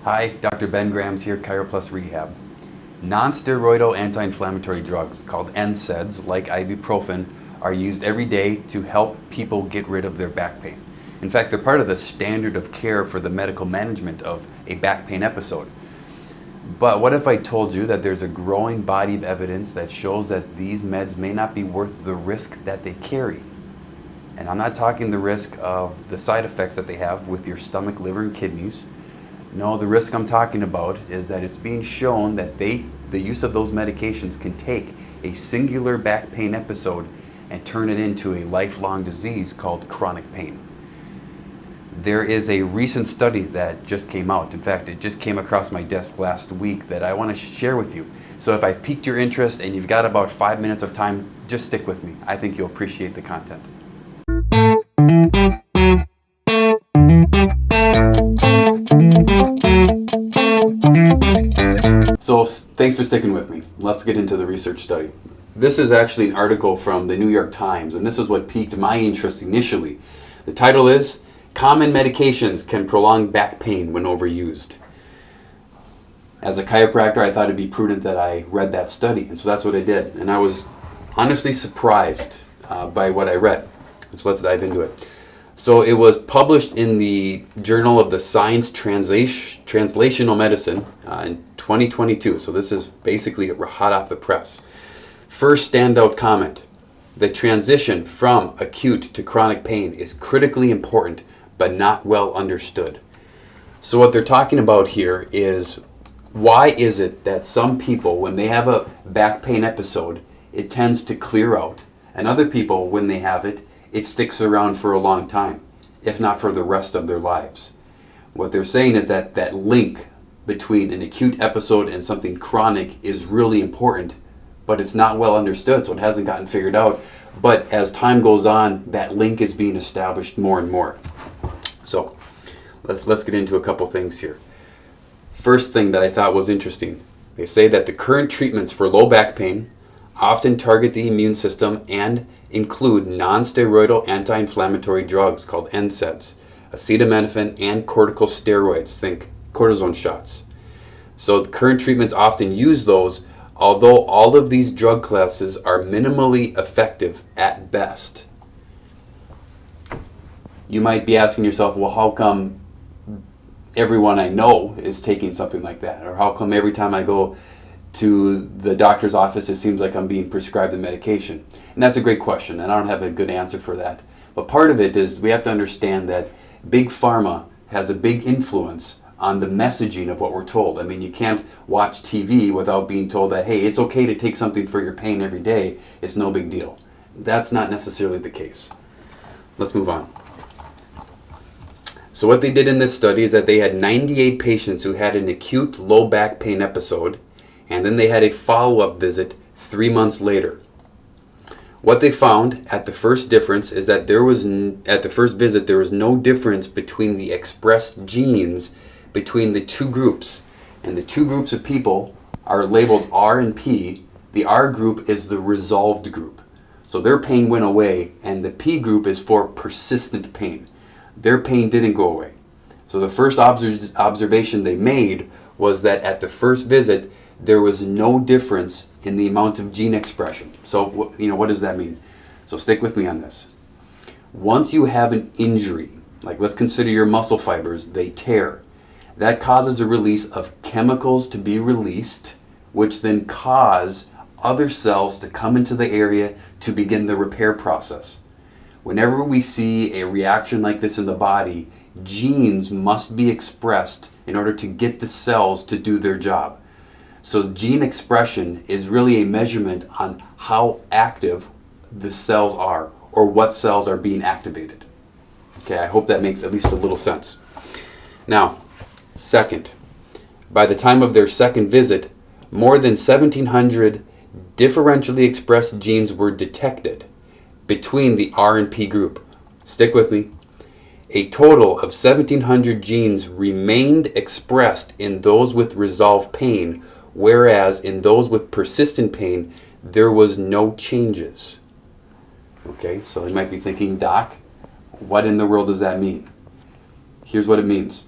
Hi, Dr. Ben Grams here, Chiroplus Rehab. Non-steroidal anti-inflammatory drugs called NSAIDs, like ibuprofen, are used every day to help people get rid of their back pain. In fact, they're part of the standard of care for the medical management of a back pain episode. But what if I told you that there's a growing body of evidence that shows that these meds may not be worth the risk that they carry? And I'm not talking the risk of the side effects that they have with your stomach, liver, and kidneys. No, the risk I'm talking about is that it's being shown that the use of those medications can take a singular back pain episode and turn it into a lifelong disease called chronic pain. There is a recent study that just came out. In fact, it just came across my desk last week that I want to share with you. So if I've piqued your interest and you've got about 5 minutes of time, just stick with me. I think you'll appreciate the content. So thanks for sticking with me. Let's get into the research study. This is actually an article from the New York Times, and this is what piqued my interest initially. The title is, "Common Medications Can Prolong Back Pain When Overused." As a chiropractor, I thought it'd be prudent that I read that study, and so that's what I did. And I was honestly surprised by what I read. So let's dive into it. So it was published in the Journal of the Science Translational Medicine in 2022. So this is basically hot off the press. First standout comment: the transition from acute to chronic pain is critically important but not well understood. So what they're talking about here is, why is it that some people, when they have a back pain episode, it tends to clear out, and other people, when they have it, it sticks around for a long time, if not for the rest of their lives. What they're saying is that that link between an acute episode and something chronic is really important, but it's not well understood, so it hasn't gotten figured out. But as time goes on, that link is being established more and more. So let's get into a couple things here. First thing that I thought was interesting, they say that the current treatments for low back pain often target the immune system and include non-steroidal anti-inflammatory drugs called NSAIDs, acetaminophen, and corticosteroids, think cortisone shots. So the current treatments often use those, although all of these drug classes are minimally effective at best. You might be asking yourself, well, how come everyone I know is taking something like that? Or how come every time I go to the doctor's office, it seems like I'm being prescribed the medication? And that's a great question, and I don't have a good answer for that. But part of it is we have to understand that big pharma has a big influence on the messaging of what we're told. I mean, you can't watch TV without being told that, hey, it's okay to take something for your pain every day. It's no big deal. That's not necessarily the case. Let's move on. So what they did in this study is that they had 98 patients who had an acute low back pain episode, and then they had a follow-up visit 3 months later. What they found at the first difference is that at the first visit there was no difference between the expressed genes between the two groups. And the two groups of people are labeled R and P. The R group is the resolved group. So their pain went away, and the P group is for persistent pain. Their pain didn't go away. So the first observation they made was that at the first visit there was no difference in the amount of gene expression. So what does that mean? So stick with me on this. Once you have an injury, like let's consider your muscle fibers, they tear. That causes a release of chemicals to be released, which then cause other cells to come into the area to begin the repair process. Whenever we see a reaction like this in the body, genes must be expressed in order to get the cells to do their job. So gene expression is really a measurement on how active the cells are, or what cells are being activated. Okay, I hope that makes at least a little sense. Now, second, by the time of their second visit, more than 1,700 differentially expressed genes were detected between the R and P group. Stick with me. A total of 1,700 genes remained expressed in those with resolved pain, whereas in those with persistent pain, there was no changes. Okay, so you might be thinking, Doc, what in the world does that mean? Here's what it means.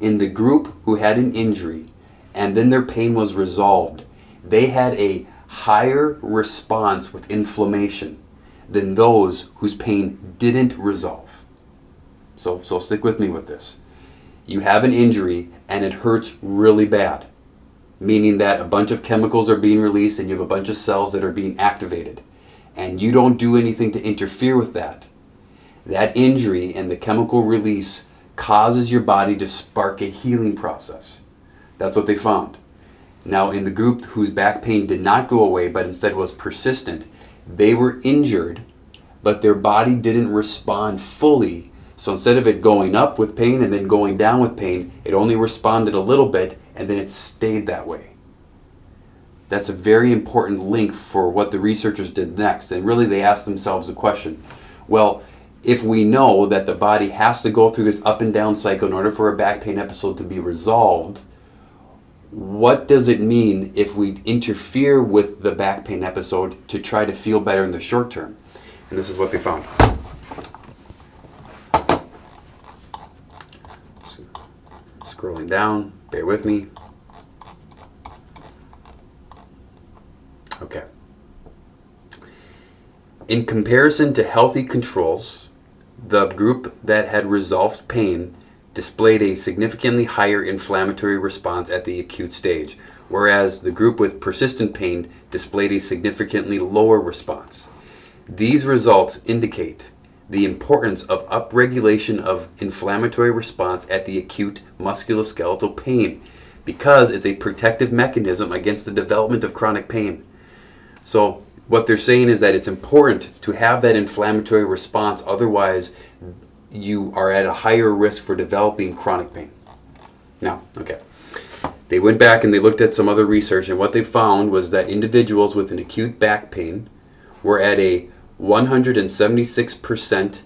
In the group who had an injury and then their pain was resolved, they had a higher response with inflammation than those whose pain didn't resolve. So stick with me with this. You have an injury and it hurts really bad, meaning that a bunch of chemicals are being released and you have a bunch of cells that are being activated, and you don't do anything to interfere with that. That injury and the chemical release causes your body to spark a healing process. That's what they found. Now, in the group whose back pain did not go away but instead was persistent, they were injured, but their body didn't respond fully. So instead of it going up with pain and then going down with pain, it only responded a little bit and then it stayed that way. That's a very important link for what the researchers did next. And really they asked themselves the question, well, if we know that the body has to go through this up and down cycle in order for a back pain episode to be resolved, what does it mean if we interfere with the back pain episode to try to feel better in the short term? And this is what they found. Scrolling down, bear with me. Okay. In comparison to healthy controls, the group that had resolved pain displayed a significantly higher inflammatory response at the acute stage, whereas the group with persistent pain displayed a significantly lower response. These results indicate the importance of upregulation of inflammatory response at the acute musculoskeletal pain because it's a protective mechanism against the development of chronic pain. So what they're saying is that it's important to have that inflammatory response, otherwise you are at a higher risk for developing chronic pain. Now, okay, they went back and they looked at some other research, and what they found was that individuals with an acute back pain were at a 176%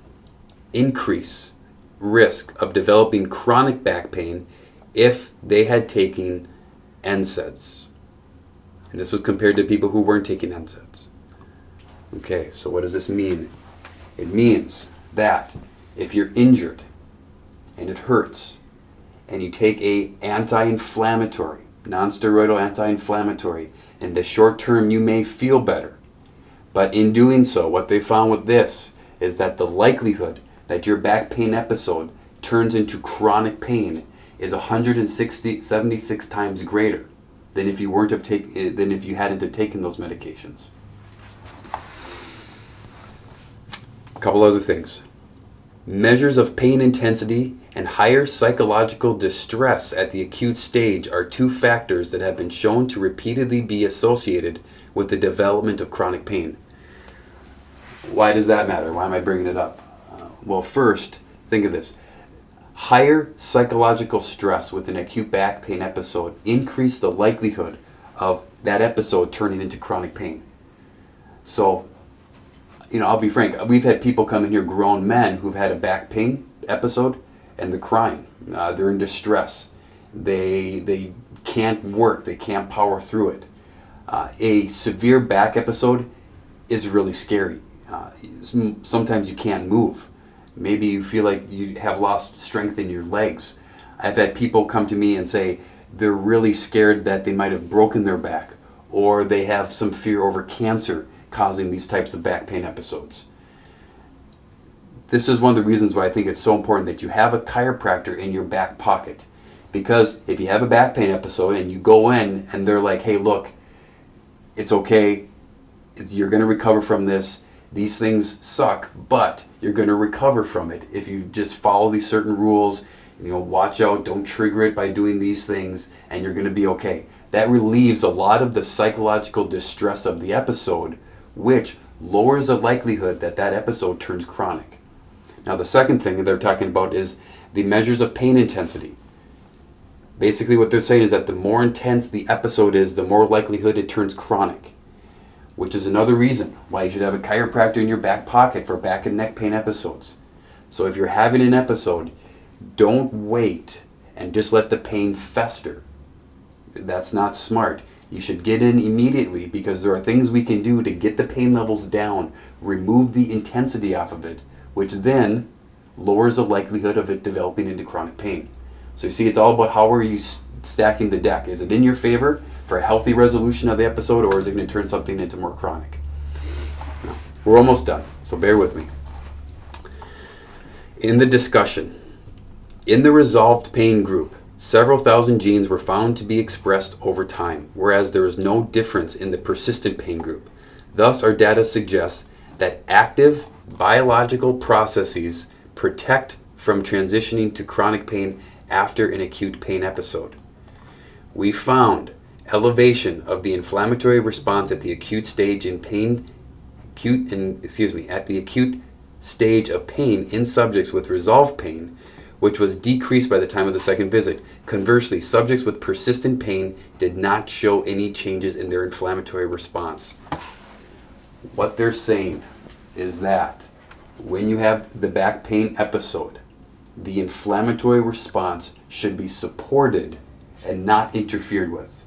increase risk of developing chronic back pain if they had taken NSAIDs. And this was compared to people who weren't taking NSAIDs. Okay, so what does this mean? It means that if you're injured and it hurts and you take a anti-inflammatory, non-steroidal anti-inflammatory, in the short term you may feel better. But in doing so, what they found with this is that the likelihood that your back pain episode turns into chronic pain is 176 times greater than if you hadn't have taken those medications. A couple other things. Measures of pain intensity and higher psychological distress at the acute stage are two factors that have been shown to repeatedly be associated with the development of chronic pain. Why does that matter? Why am I bringing it up? Well, first, think of this. Higher psychological stress with an acute back pain episode increase the likelihood of that episode turning into chronic pain. So, I'll be frank, we've had people come in here, grown men, who've had a back pain episode, and they're crying. They're in distress. They can't work. They can't power through it. A severe back episode is really scary. Sometimes you can't move. Maybe you feel like you have lost strength in your legs. I've had people come to me and say they're really scared that they might have broken their back, or they have some fear over cancer causing these types of back pain episodes. This is one of the reasons why I think it's so important that you have a chiropractor in your back pocket. Because if you have a back pain episode and you go in and they're like, hey, look, it's okay, you're going to recover from this. These things suck, but you're going to recover from it if you just follow these certain rules. Watch out, don't trigger it by doing these things, and you're going to be okay. That relieves a lot of the psychological distress of the episode, which lowers the likelihood that that episode turns chronic. Now, the second thing they're talking about is the measures of pain intensity. Basically, what they're saying is that the more intense the episode is, the more likelihood it turns chronic, which is another reason why you should have a chiropractor in your back pocket for back and neck pain episodes. So if you're having an episode, don't wait and just let the pain fester. That's not smart. You should get in immediately, because there are things we can do to get the pain levels down, remove the intensity off of it, which then lowers the likelihood of it developing into chronic pain. So you see, it's all about how are you stacking the deck. Is it in your favor for a healthy resolution of the episode, or is it going to turn something into more chronic? No. We're almost done, so bear with me. In the discussion, in the resolved pain group, several thousand genes were found to be expressed over time, whereas there is no difference in the persistent pain group. Thus, our data suggests that active biological processes protect from transitioning to chronic pain after an acute pain episode. We found elevation of the inflammatory response at the acute stage in pain, at the acute stage of pain in subjects with resolved pain, which was decreased by the time of the second visit. Conversely, subjects with persistent pain did not show any changes in their inflammatory response. What they're saying is that when you have the back pain episode, the inflammatory response should be supported and not interfered with.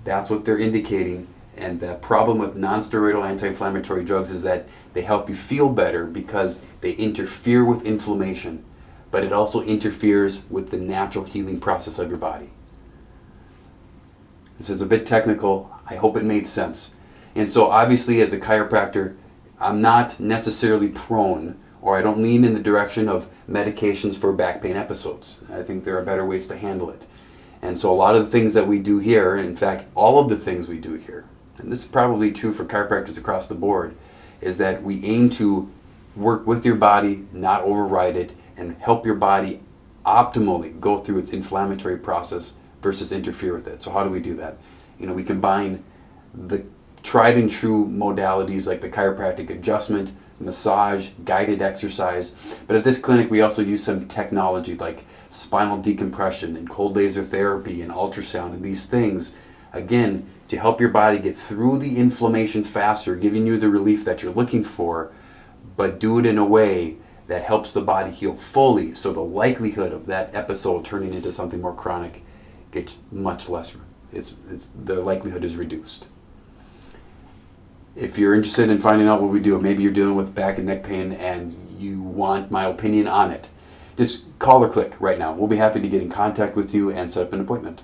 That's what they're indicating. And the problem with non-steroidal anti-inflammatory drugs is that they help you feel better because they interfere with inflammation, but it also interferes with the natural healing process of your body. This is a bit technical. I hope it made sense. And so obviously as a chiropractor, I'm not necessarily prone, or I don't lean in the direction of medications for back pain episodes. I think there are better ways to handle it. And so a lot of the things that we do here, in fact, all of the things we do here, and this is probably true for chiropractors across the board, is that we aim to work with your body, not override it, and help your body optimally go through its inflammatory process versus interfere with it. So how do we do that? We combine the tried and true modalities like the chiropractic adjustment, massage, guided exercise. But at this clinic, we also use some technology like spinal decompression and cold laser therapy and ultrasound and these things, again, to help your body get through the inflammation faster, giving you the relief that you're looking for, but do it in a way that helps the body heal fully, so the likelihood of that episode turning into something more chronic gets much less. The likelihood is reduced. If you're interested in finding out what we do, maybe you're dealing with back and neck pain and you want my opinion on it, just call or click right now. We'll be happy to get in contact with you and set up an appointment.